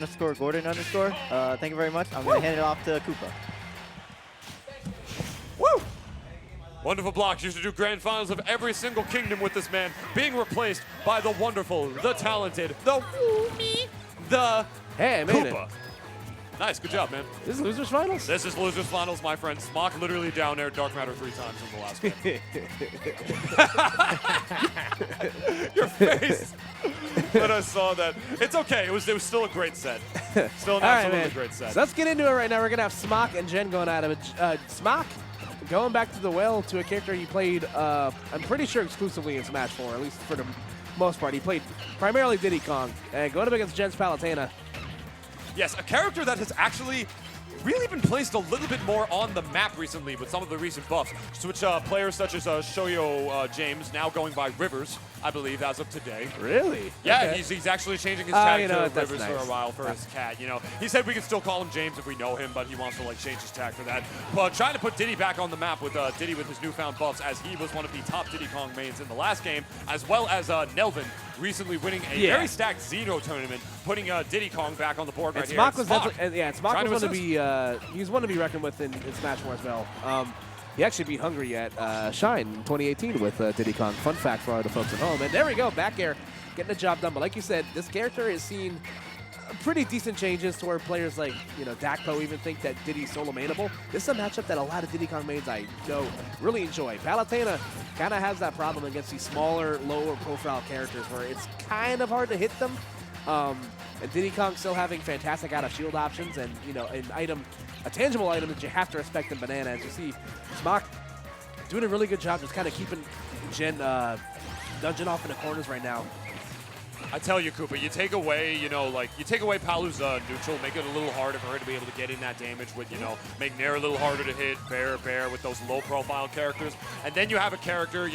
underscore Gordon underscore. Thank you very much. I'm going to hand it off to Koopa. Woo! Wonderful blocks. Used to do grand finals of every single kingdom with this man, being replaced by the wonderful, the talented, the woo-me, the Hey, I made Koopa. it. Nice, good job, man. This is Losers Finals? This is Losers Finals, my friend. Smokk literally down there, Dark Matter 3 times in the last game. Your face when I saw that. It's okay. It was still a great set. Still an absolutely great set. So let's get into it right now. We're going to have Smokk and Jen going at it. Smokk going back to the well to a character he played, I'm pretty sure exclusively in Smash 4, at least for the most part. He played primarily Diddy Kong. And going up against Jen's Palutena. Yes, a character that has actually really been placed a little bit more on the map recently with some of the recent buffs. Which players such as Shoyo James, now going by Rivers, I believe, as of today. Really? Yeah, Okay. he's actually changing his tag to that's Rivers nice. for a while for his cat. He said we can still call him James if we know him, but he wants to change his tag for that. But trying to put Diddy back on the map with Diddy with his newfound buffs, as he was one of the top Diddy Kong mains in the last game, as well as Nelvin recently winning a very stacked Zeno tournament, putting Diddy Kong back on the board right here. Smokk was Smokk was one to be reckoned with in Smash 4 as well. He actually beat Hungry at Shine in 2018 with Diddy Kong. Fun fact for all the folks at home. And there we go, back air, getting the job done. But like you said, this character has seen pretty decent changes to where players like, Dakpo even think that Diddy's solo mainable. This is a matchup that a lot of Diddy Kong mains I know really enjoy. Palutena kind of has that problem against these smaller, lower profile characters where it's kind of hard to hit them. And Diddy Kong still having fantastic out of shield options and, a tangible item that you have to respect in Banana. As you see, Smokk doing a really good job just kind of keeping Jen dunging off in the corners right now. I tell you, Koopa, you take away, you take away Palu's neutral, make it a little harder for her to be able to get in that damage with, make Nair a little harder to hit, Bear with those low-profile characters. And then you have a character,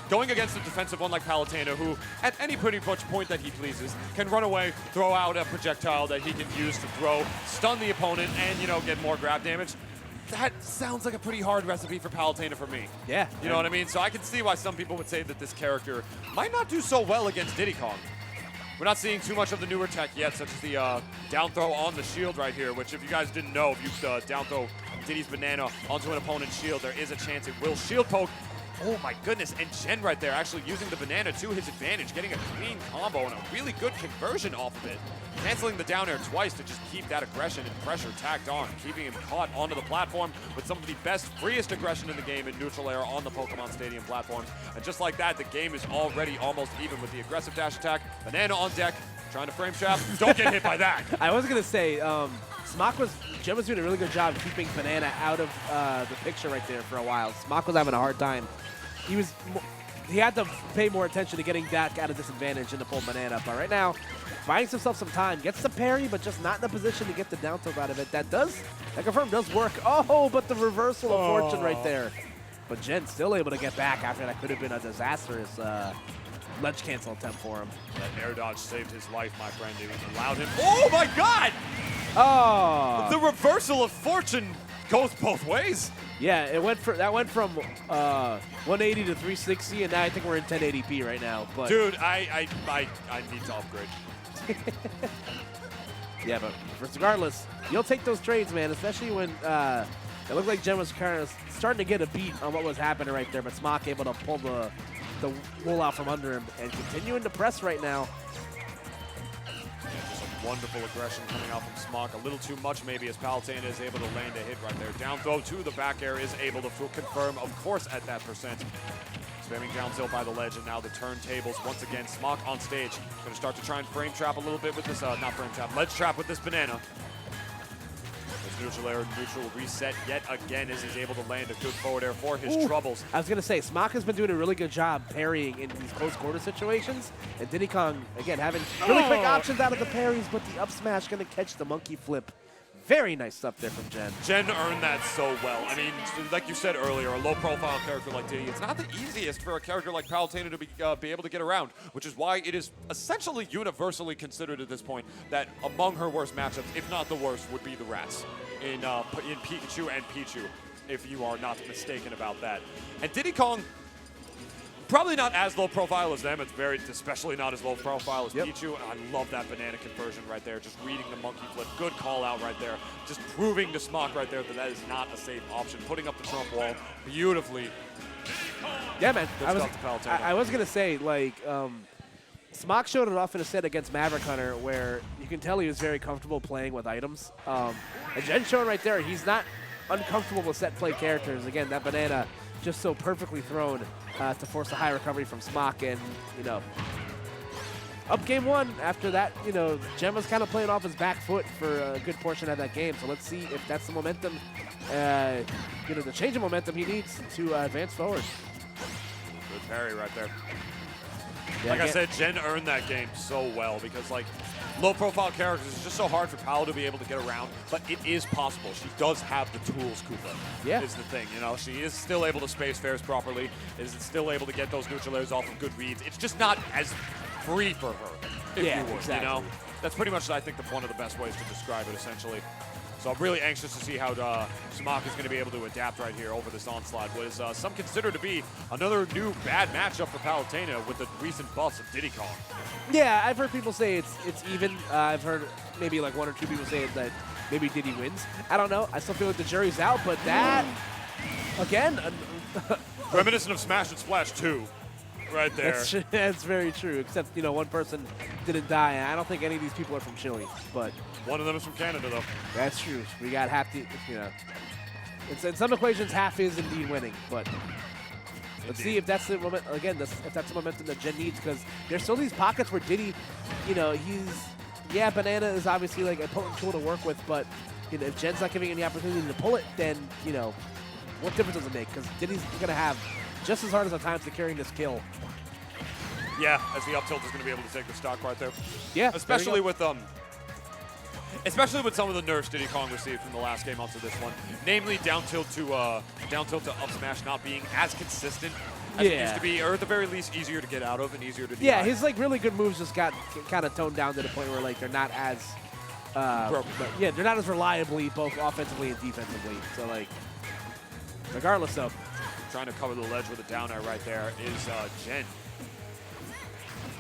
going against a defensive one like Palutena, who, at any pretty much point that he pleases, can run away, throw out a projectile that he can use to throw, stun the opponent, and, get more grab damage. That sounds like a pretty hard recipe for Palutena for me. Yeah. You know what I mean? So I can see why some people would say that this character might not do so well against Diddy Kong. We're not seeing too much of the newer tech yet, such as the down throw on the shield right here, which if you guys didn't know, if you down throw Diddy's banana onto an opponent's shield, there is a chance it will shield poke. Oh my goodness, and Jen right there actually using the banana to his advantage, getting a clean combo and a really good conversion off of it. Canceling the down air twice to just keep that aggression and pressure tacked on, keeping him caught onto the platform with some of the best, freest aggression in the game in neutral air on the Pokemon Stadium platforms. And just like that, the game is already almost even with the aggressive dash attack. Banana on deck, trying to frame trap. Don't get hit by that. I was going to say, Jen was doing a really good job keeping Banana out of the picture right there for a while. Smokk was having a hard time. He had to pay more attention to getting Dak out of disadvantage and to pull Banana. But right now, buying himself some time, gets the parry, but just not in a position to get the down tilt out of it. That confirm does work. Oh, but the reversal of fortune right there. But Jen's still able to get back after that could have been a disastrous ledge cancel attempt for him. That air dodge saved his life, my friend. It allowed him. Oh my God! Oh! The reversal of fortune goes both ways. Yeah, that went from 180 to 360, and now I think we're in 1080p right now. But dude, I need to upgrade. Yeah, but regardless, you'll take those trades, man, especially when it looked like Jen was kind of starting to get a beat on what was happening right there, but Smokk able to pull the wool out from under him and continuing to press right now. Just a wonderful aggression coming out from Smokk. A little too much maybe as Palutena is able to land a hit right there. Down throw to the back air is able to confirm, of course, at that percent. Spamming down tilt by the ledge, and now the turntables once again. Smokk on stage. Going to start to try and frame trap a little bit with this, not frame trap, ledge trap with this banana. This neutral air, neutral reset yet again as he's able to land a good forward air for his troubles. I was going to say, Smokk has been doing a really good job parrying in these close quarter situations. And Diddy Kong, again, having really quick options out of the parries, but the up smash going to catch the monkey flip. Very nice stuff there from Jen. Jen earned that so well. I mean, like you said earlier, a low-profile character like Diddy, it's not the easiest for a character like Palutena to be able to get around, which is why it is essentially universally considered at this point that among her worst matchups, if not the worst, would be the Rats in Pikachu and Pichu, if you are not mistaken about that. And Diddy Kong, Probably not as low profile as them. It's especially not as low profile as Yep. Pichu. And I love that banana conversion right there. Just reading the monkey flip. Good call out right there. Just proving to Smokk right there that that is not a safe option. Putting up the trump wall beautifully. Yeah, man. Good stuff to Palutena. I was going to say, like, Smokk showed it off in a set against Maverick Hunter where you can tell he was very comfortable playing with items. And Jen's showing right there, he's not uncomfortable with set play characters. Again, that banana just so perfectly thrown to force a high recovery from Smokk. And, you know, up game one. After that, you know, Jen was kind of playing off his back foot for a good portion of that game. So let's see if that's the momentum, you know, the change of momentum he needs to advance forward. Good parry right there. Yeah, like I said, Jen earned that game so well because, like, low-profile characters, it's just so hard for Pal to be able to get around, but it is possible. She does have the tools, Koopa, yeah. is the thing. You know, she is still able to space fares properly, is still able to get those neutral airs off of good reads. It's just not as free for her, if you would, exactly. you know? That's pretty much, I think, one of the best ways to describe it, essentially. So I'm really anxious to see how Smokk is going to be able to adapt right here over this onslaught. What is some consider to be another new bad matchup for Palutena with the recent buffs of Diddy Kong. Yeah, I've heard people say it's even. I've heard maybe like one or two people say that maybe Diddy wins. I don't know. I still feel like the jury's out, but that, again. Reminiscent of Smash and Splash 2. Right there. That's very true, except, you know, one person didn't die. And I don't think any of these people are from Chile, but. One of them is from Canada, though. That's true. We got half the, you know. In some equations, half is indeed winning, but let's see if that's the moment, again, if that's the momentum that Jen needs, because there's still these pockets where Diddy, you know, yeah, banana is obviously like a potent tool to work with, but, you know, if Jen's not giving any opportunity to pull it, then, you know, what difference does it make? Because Diddy's going to have just as hard as a time securing this kill. Yeah, as the up tilt is going to be able to take the stock right there. Yeah, especially with some of the nerfs Diddy Kong received from the last game onto this one, namely down tilt to up smash not being as consistent as it used to be, or at the very least easier to get out of and easier to DI. Yeah, his like really good moves just got kind of toned down to the point where like they're not as yeah, they're not as reliably both offensively and defensively. So like, regardless of trying to cover the ledge with a down air right there is Jen.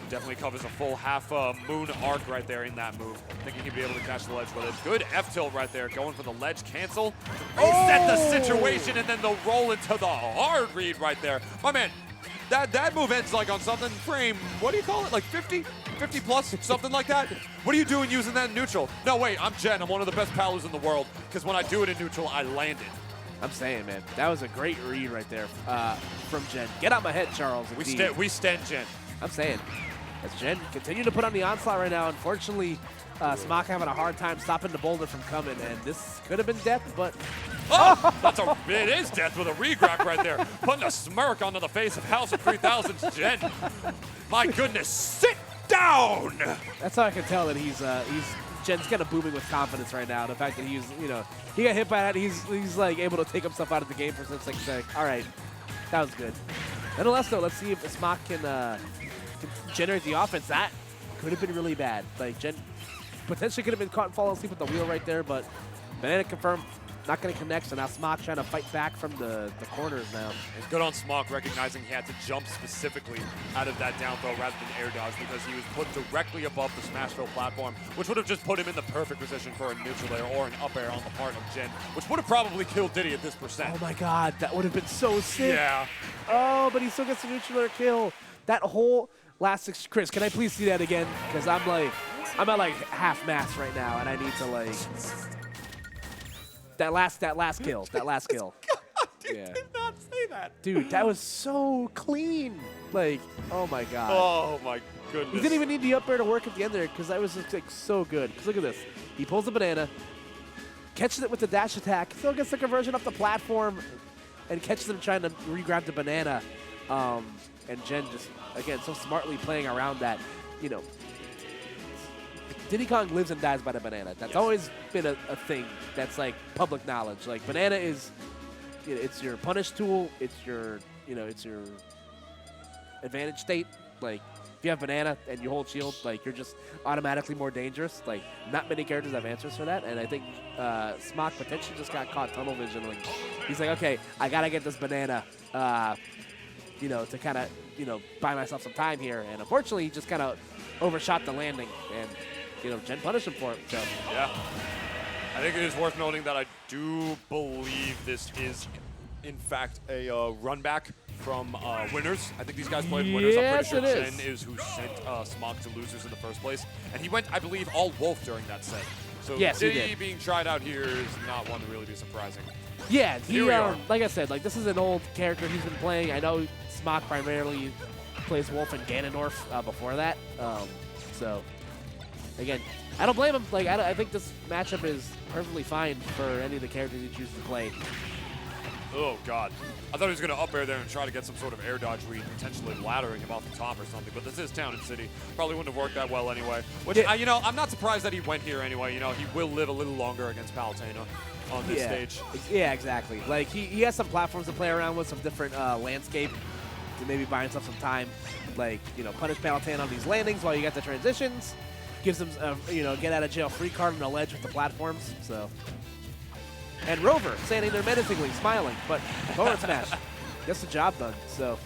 Definitely covers a full half moon arc right there in that move. Thinking he'd be able to catch the ledge with it. Good F tilt right there, going for the ledge cancel. Reset the situation and then the roll into the hard read right there. My man, that move ends like on something frame, what do you call it? Like 50? 50 plus, something like that? What are you doing using that in neutral? No, wait, I'm Jen. I'm one of the best Palus in the world because when I do it in neutral, I land it. I'm saying, man, that was a great read right there from Jen. Get out my head, Charles. We stand Jen. I'm saying. As Jen continue to put on the onslaught right now. Unfortunately, Smokk having a hard time stopping the boulder from coming, and this could have been death, but... Oh, it is death with a re-grab right there. Putting a smirk onto the face of House of 3000's Jen. My goodness, sit down! That's how I can tell that Jen's kind of booming with confidence right now. The fact that he's, you know, he got hit by that, he's like able to take himself out of the game for some second. All right, that was good. Nonetheless, though, let's see if Smokk can generate the offense. That could have been really bad. Like, Jen potentially could have been caught and falling asleep with the wheel right there, but banana confirmed, not going to connect, so now Smokk trying to fight back from the corners now. And good on Smokk recognizing he had to jump specifically out of that down throw rather than air dodge because he was put directly above the Smashville platform, which would have just put him in the perfect position for a neutral air or an up air on the part of Jen, which would have probably killed Diddy at this percent. Oh my god, that would have been so sick. Yeah. Oh, but he still gets the neutral air kill. That whole last six, Chris, can I please see that again? Because I'm at like half mast right now, and I need to like that last kill. God, you Yeah. did not say that. Dude, that was so clean. Like, oh my god. Oh my goodness. He didn't even need the up air to work at the end there because that was just like so good. Because look at this. He pulls the banana, catches it with the dash attack, still gets the conversion off the platform, and catches him trying to re-grab the banana. And Jen just, again, so smartly playing around that, you know. Diddy Kong lives and dies by the banana. That's always been a thing that's like public knowledge. Like, banana is, you know, it's your punish tool. It's your, you know, it's your advantage state. Like, if you have banana and you hold shield, like, you're just automatically more dangerous. Like, not many characters have answers for that. And I think Smokk potentially just got caught tunnel vision. Like, he's like, okay, I got to get this banana. to kind of, buy myself some time here. And unfortunately, he just kind of overshot the landing, and, Jen punished him for it. So. Yeah. I think it is worth noting that I do believe this is, in fact, a run back from winners. I think these guys played winners. Yes, I'm pretty sure it is. Jen is who sent Smokk to losers in the first place. And he went, I believe, all wolf during that set. So Yes, he Diddy did. being tried out here is not one to really be surprising. Yeah, Here we are. like I said, like this is an old character he's been playing. I know Smokk primarily plays Wolf and Ganondorf before that. So, again, I don't blame him. Like I think this matchup is perfectly fine for any of the characters he chooses to play. Oh, God. I thought he was going to up air there and try to get some sort of air dodge read, potentially laddering him off the top or something. But this is Town and City. Probably wouldn't have worked that well anyway. Which, Yeah. I'm not surprised that he went here anyway. He will live a little longer against Palutena on this stage. Yeah, exactly. Like he has some platforms to play around with, some different landscape to maybe buy himself some time. Like, punish Palutena on these landings while you get the transitions. Gives him, get out of jail free card on the ledge with the platforms. So. And Rover standing there menacingly, smiling, but forward smash gets the job done. So.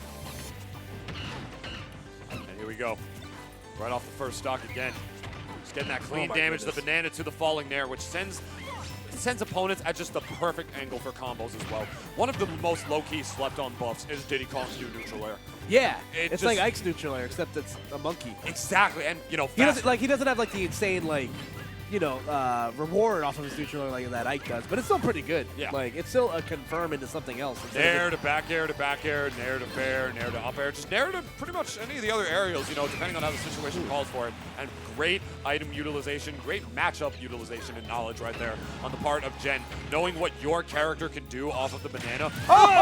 And here we go. Right off the first stock again. Just getting that clean damage, goodness. the banana to the falling Nair, which sends opponents at just the perfect angle for combos as well. One of the most low-key slept-on buffs is Diddy Kong's new neutral air. Yeah, It it's just- like Ike's neutral air, except it's a monkey. Exactly, and He fast. doesn't have like the insane reward off of his neutral air like that Ike does, but it's still pretty good. Yeah. Like it's still a confirm into something else. Nair to back air to back air, Nair to fair, Nair to up air, just Nair to pretty much any of the other aerials, depending on how the situation calls for it. And great item utilization, great matchup utilization and knowledge right there on the part of Jen. Knowing what your character can do off of the banana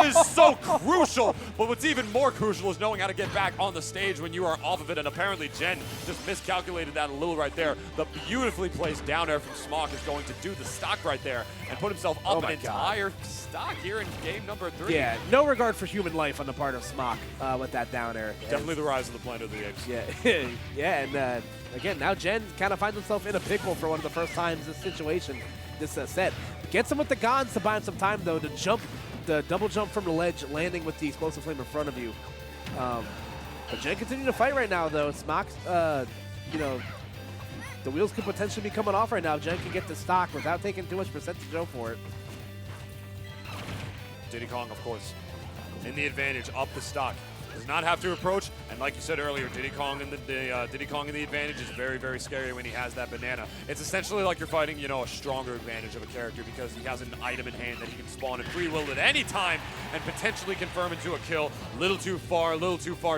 is so crucial. But what's even more crucial is knowing how to get back on the stage when you are off of it. And apparently Jen just miscalculated that a little right there. The beautifully placed down air from Smokk is going to do the stock right there and put himself up an entire stock here in game number 3. Yeah, no regard for human life on the part of Smokk with that down air. Definitely the rise of the Planet of the Apes. Yeah, yeah, and again, now Jen kind of finds himself in a pickle for one of the first times this situation, this set. Gets him with the Gons to buy him some time, though, to jump, the double jump from the ledge, landing with the explosive flame in front of you. But Jen continuing to fight right now, though. Smokk's, the wheels could potentially be coming off right now. Jen can get the stock without taking too much percentage for it. Diddy Kong, of course, in the advantage, up the stock. Does not have to approach, and like you said earlier, Diddy Kong in the advantage is very, very scary when he has that banana. It's essentially like you're fighting, a stronger advantage of a character because he has an item in hand that he can spawn and free will at any time and potentially confirm into a kill. A little too far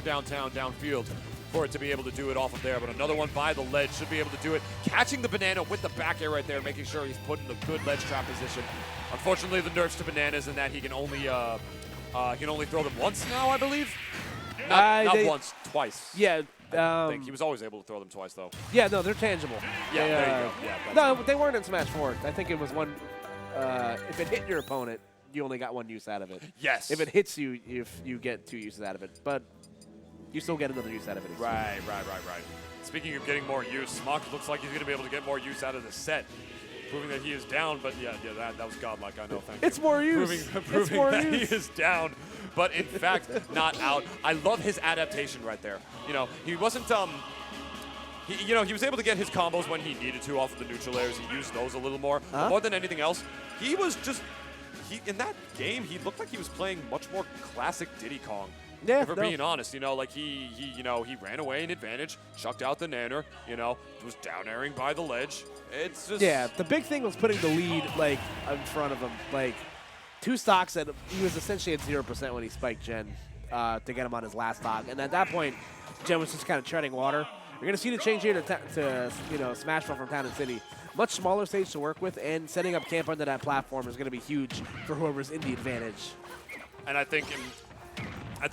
downtown, downfield for it to be able to do it off of there, but another one by the ledge should be able to do it. Catching the banana with the back air right there, making sure he's put in the good ledge trap position. Unfortunately, the nerfs to bananas in that he can only throw them once now, I believe. Not once, twice. Yeah. I think he was always able to throw them twice, though. Yeah, no, they're tangible. Yeah, there you go. Yeah, no, they weren't in Smash 4. I think it was one. If it hit your opponent, you only got one use out of it. Yes. If it hits you, you get 2 uses out of it. But you still get another use out of it. Right. Speaking of getting more use, Smokk looks like he's going to be able to get more use out of the set. Proving that he is down, but yeah, that was godlike, I know, thank you. It's more use. Proving more that use. he is down, but in fact, not out. I love his adaptation right there. He wasn't, he was able to get his combos when he needed to off of the neutral airs. He used those a little more. But more than anything else, he was just, in that game, he looked like he was playing much more classic Diddy Kong. Yeah, if we're being honest, he ran away in advantage, chucked out the nanner, was down airing by the ledge. It's just... Yeah, the big thing was putting the lead, in front of him. 2 stocks that he was essentially at 0% when he spiked Jen to get him on his last stock. And at that point, Jen was just kind of treading water. You're going to see the change here to Smashville from Town and City. Much smaller stage to work with, and setting up camp under that platform is going to be huge for whoever's in the advantage. And I think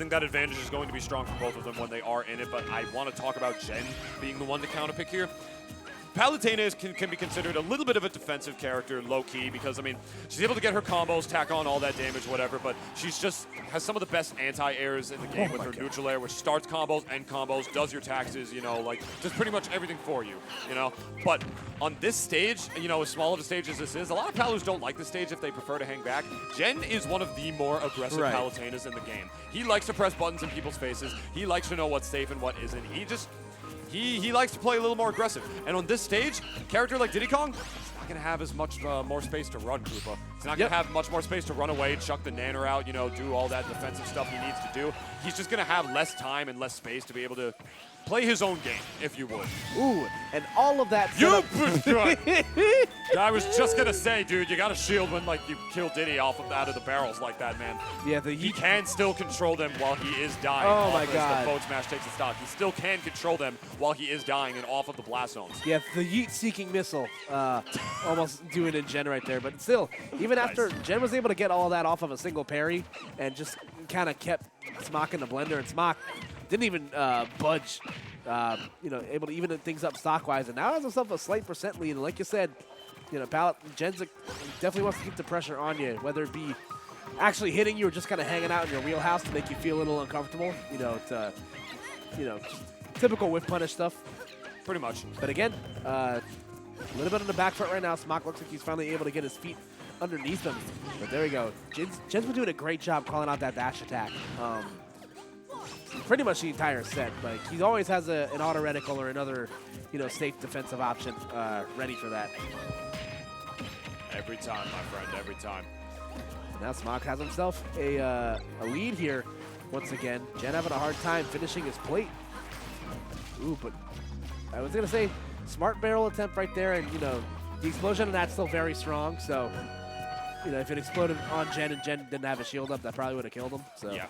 that advantage is going to be strong for both of them when they are in it, but I want to talk about Jen being the one to counterpick here. Palutena can be considered a little bit of a defensive character, low-key, because, I mean, she's able to get her combos, tack on all that damage, whatever, but she's just has some of the best anti-airs in the game with her neutral air, which starts combos, end combos, does your taxes, you know, like, does pretty much everything for you, you know? But on this stage, you know, as small of a stage as this is, a lot of Palus don't like the stage if they prefer to hang back. Jen is one of the more aggressive Palutenas in the game. He likes to press buttons in people's faces. He likes to know what's safe and what isn't. He likes to play a little more aggressive. And on this stage, a character like Diddy Kong, he's not going to have as much more space to run, Koopa. He's not going to have much more space to run away, chuck the nanner out, you know, do all that defensive stuff he needs to do. He's just going to have less time and less space to be able to play his own game, if you would. Ooh, and all of that. I was just gonna say, dude, you gotta shield when like you kill Diddy out of the barrels like that, man. Yeah, he can still control them while he is dying. Oh my God! The forward smash takes the stock. He still can control them while he is dying and off of the blast zones. Yeah, the yeet-seeking missile, almost doing it Jen right there. But still, even after Jen was able to get all of that off of a single parry and just kind of kept Smokk in the blender, and Smokk didn't even budge, you know, able to even things up stock-wise, and now has himself a slight percent lead. And like you said, you know, Jen's definitely wants to keep the pressure on you, whether it be actually hitting you or just kind of hanging out in your wheelhouse to make you feel a little uncomfortable. You know, typical whiff punish stuff. Pretty much. But again, a little bit on the back foot right now. Smokk looks like he's finally able to get his feet underneath him. But there we go. Jen's been doing a great job calling out that dash attack. Pretty much the entire set. Like, he always has an auto reticle or another, you know, safe defensive option ready for that. Every time, my friend, every time. Now Smokk has himself a lead here once again. Jen having a hard time finishing his plate. Ooh, but I was going to say, smart barrel attempt right there, and, you know, the explosion on that's still very strong, so, you know, if it exploded on Jen and Jen didn't have a shield up, that probably would have killed him. So. Yeah.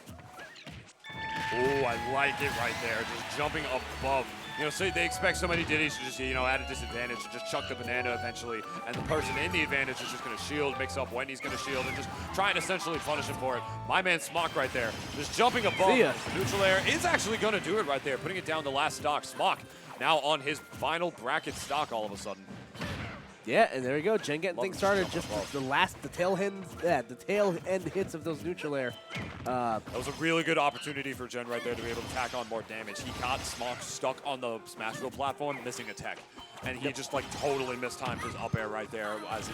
Oh, I like it right there, just jumping above. You know, so they expect so many Diddies to just, you know, at a disadvantage, to just chuck the banana eventually, and the person in the advantage is just going to shield, mix up when he's going to shield, and just try and essentially punish him for it. My man Smokk right there, just jumping above. The neutral air is actually going to do it right there, putting it down the last stock. Smokk now on his final bracket stock all of a sudden. Yeah, and there you go. Jen getting things started. Just the tail end hits of those neutral air. That was a really good opportunity for Jen right there to be able to tack on more damage. He got Smokk stuck on the smash wheel platform, missing a tech. And he just like totally mistimed his up air right there as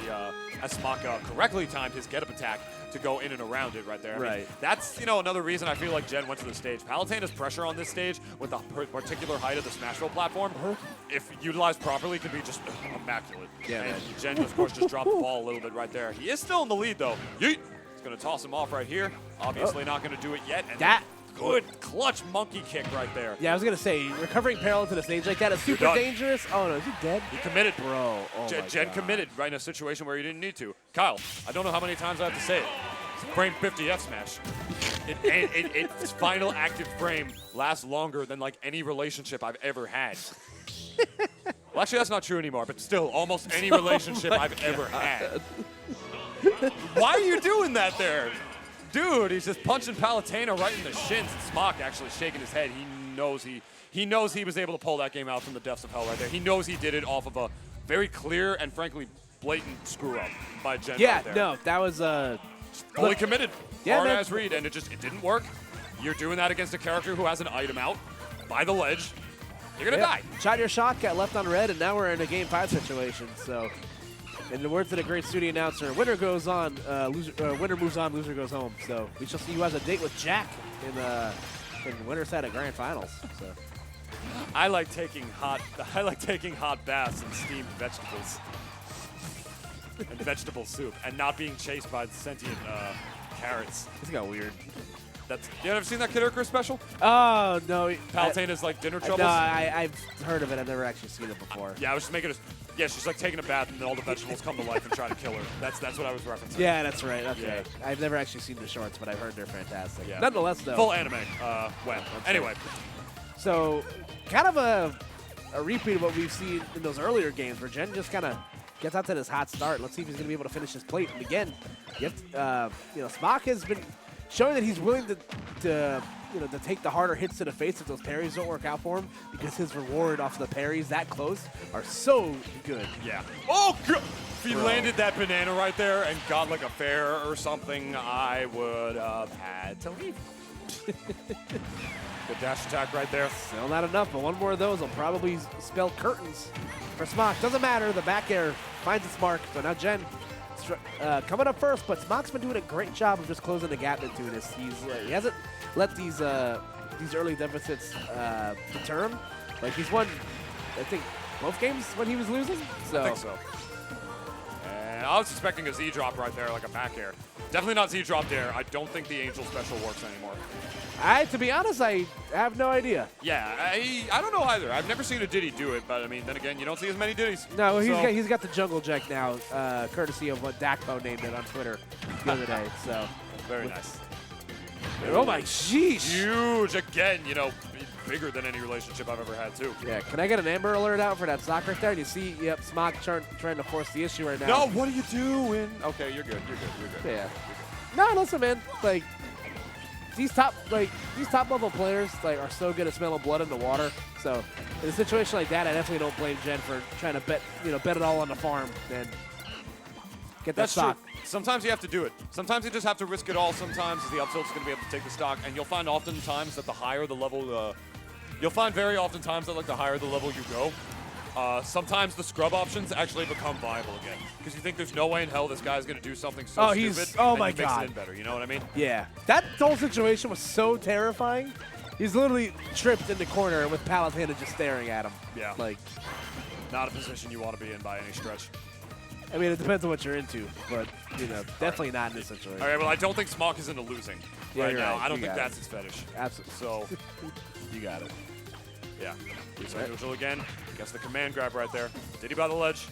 Smokk correctly timed his get up attack to go in and around it right there. I mean, that's, you know, another reason I feel like Jen went to the stage. Palutena's pressure on this stage with the particular height of the smash wheel platform, if utilized properly, can be just immaculate. Yeah, and Jen, of course, just dropped the ball a little bit right there. He is still in the lead though. Yeet! He's gonna toss him off right here. Obviously not gonna do it yet. And that good clutch monkey kick right there. Yeah, I was gonna say, recovering parallel to the stage like that is super dangerous. Oh no, is he dead? He committed. Bro, oh Jen committed right in a situation where he didn't need to. Kyle, I don't know how many times I have to say it. It's frame 50 F smash. Its final active frame lasts longer than like any relationship I've ever had. Well, actually, that's not true anymore, but still, almost any relationship I've ever had. Why are you doing that there? Dude, he's just punching Palutena right in the shins. And Smokk actually shaking his head. He knows he was able to pull that game out from the depths of hell right there. He knows he did it off of a very clear and frankly blatant screw up by Jen. Yeah, right there. no, that was fully committed. Yeah, hard ass read, and it didn't work. You're doing that against a character who has an item out by the ledge. You're gonna die. Shot your shot, got left on red, and now we're in a game 5 situation. So, in the words of the great studio announcer, winner goes on, winner moves on, loser goes home. So we shall see who has a date with Jack in winner's side of grand finals. So I like taking hot baths and steamed vegetables and vegetable soup, and not being chased by sentient carrots. This got weird. You ever seen that Kid Icarus special? Oh, no. Palutena's like dinner troubles? No, I've heard of it. I've never actually seen it before. Yeah, I was just making yeah, she's like taking a bath and then all the vegetables come to life and try to kill her. That's what I was referencing. Yeah, that's right. Okay. Yeah. I've never actually seen the shorts, but I've heard they're fantastic. Yeah. Nonetheless, though. Full anime. Anyway. So, kind of a repeat of what we've seen in those earlier games where Jen just kind of gets out to this hot start. Let's see if he's going to be able to finish his plate. And again, Smokk has been showing that he's willing to to take the harder hits to the face if those parries don't work out for him, because his reward off the parries that close are so good. Yeah. Oh, if he landed that banana right there and got like a fair or something, I would have had to leave. Good dash attack right there. Still not enough, but one more of those will probably spell curtains for Smokk. Doesn't matter, the back air finds its mark. So now Jen coming up first, but Smokk's been doing a great job of just closing the gap into this. He hasn't let these early deficits deter him. Like, he's won, I think, both games when he was losing. So. I think so. And I was expecting a Z drop right there, like a back air. Definitely not Z drop there. I don't think the Angel special works anymore. To be honest, I have no idea. Yeah, I don't know either. I've never seen a Diddy do it, but I mean, then again, you don't see as many Diddies. No, he's got the jungle jack now, courtesy of what Dakpo named it on Twitter the other day. So very nice. Oh my, sheesh! Huge again. You know, bigger than any relationship I've ever had too. Yeah. Can I get an Amber Alert out for that stock right there? You see, yep, Smokk trying to force the issue right now. No, what are you doing? Okay, you're good. You're good. Yeah. No, listen, man. Like, these top level players are so good at smelling blood in the water. So in a situation like that, I definitely don't blame Jen for trying to bet it all on the farm and get that stock. True. Sometimes you have to do it. Sometimes you just have to risk it all. Sometimes the up tilt's going to be able to take the stock, and you'll find oftentimes that the higher the level, you'll find very oftentimes that the higher the level you go, sometimes the scrub options actually become viable again, because you think there's no way in hell this guy's going to do something so stupid. Oh and my he makes God. it in better. You know what I mean? Yeah. That whole situation was so terrifying. He's literally tripped in the corner with Palutena just staring at him. Yeah. Like, not a position you want to be in by any stretch. I mean, it depends on what you're into, but, definitely not in this situation. All right, well, I don't think Smokk is into losing right now. Right. I don't think that's his fetish. Absolutely. So, you got it. Yeah. He's neutral again. Gets the command grab right there. Diddy by the ledge.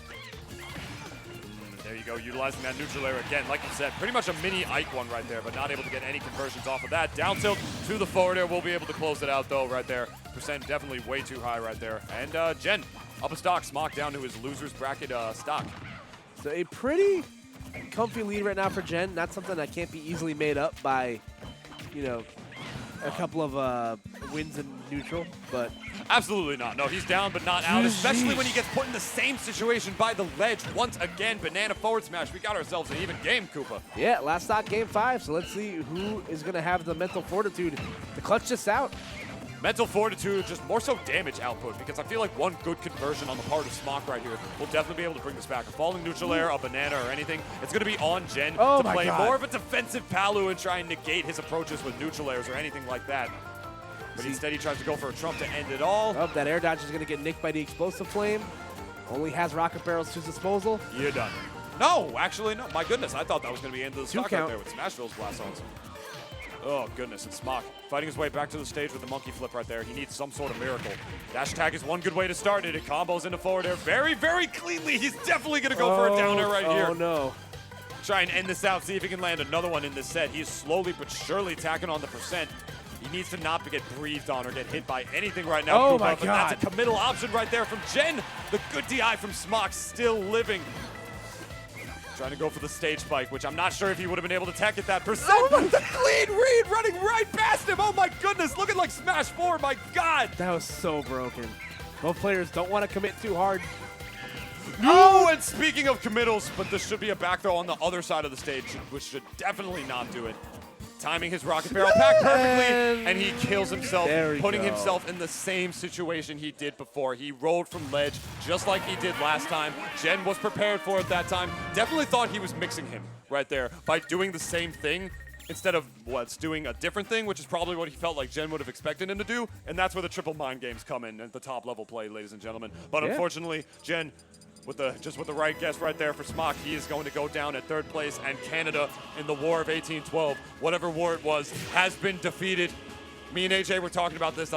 There you go, utilizing that neutral air again. Like you said, pretty much a mini Ike one right there, but not able to get any conversions off of that. Down tilt to the forward air. We'll be able to close it out, though, right there. Percent definitely way too high right there. And Jen, up a stock. Smokk down to his loser's bracket stock. So a pretty comfy lead right now for Jen. Not something that can't be easily made up by, a couple of wins in neutral, but... Absolutely not. No, he's down but not out, especially when he gets put in the same situation by the ledge. Once again, banana forward smash. We got ourselves an even game, Koopa. Yeah, last stock game 5, so let's see who is going to have the mental fortitude to clutch this out. Mental fortitude, just more so damage output, because I feel like one good conversion on the part of Smokk right here will definitely be able to bring this back. A falling neutral air, a banana, or anything, it's going to be on Jen to play more of a defensive Palu and try and negate his approaches with neutral airs or anything like that. But instead he tries to go for a trump to end it all. Oh, that air dodge is going to get nicked by the explosive flame. Only has rocket barrels to his disposal. You're done. No, actually, no. My goodness, I thought that was going to be the end of the stock right there with Smashville's blast zones. Oh, goodness, and Smokk fighting his way back to the stage with the monkey flip right there. He needs some sort of miracle. Dash attack is one good way to start it. It combos into forward air very, very cleanly. He's definitely going to go for a down air right here. Oh, no. Try and end this out, see if he can land another one in this set. He's slowly but surely tacking on the percent. He needs to not get breathed on or get hit by anything right now. Oh, my God. That's a committal option right there from Jen. The good DI from Smokk still living. Trying to go for the stage spike, which I'm not sure if he would have been able to tech at that percent. Oh, the clean read running right past him. Oh my goodness, looking like Smash 4, my God. That was so broken. Both players don't want to commit too hard. Oh, and speaking of committals, but this should be a back throw on the other side of the stage, which should definitely not do it. Timing his rocket barrel pack perfectly, and he kills himself, putting himself in the same situation he did before. He rolled from ledge just like he did last time. Jen was prepared for it that time. Definitely thought he was mixing him right there by doing the same thing instead of doing a different thing, which is probably what he felt like Jen would have expected him to do, and that's where the triple mind games come in at the top level play, ladies and gentlemen. But unfortunately, Jen, with the right guess right there for Smokk, he is going to go down at 3rd place, and Canada in the War of 1812, whatever war it was, has been defeated. Me and AJ were talking about this.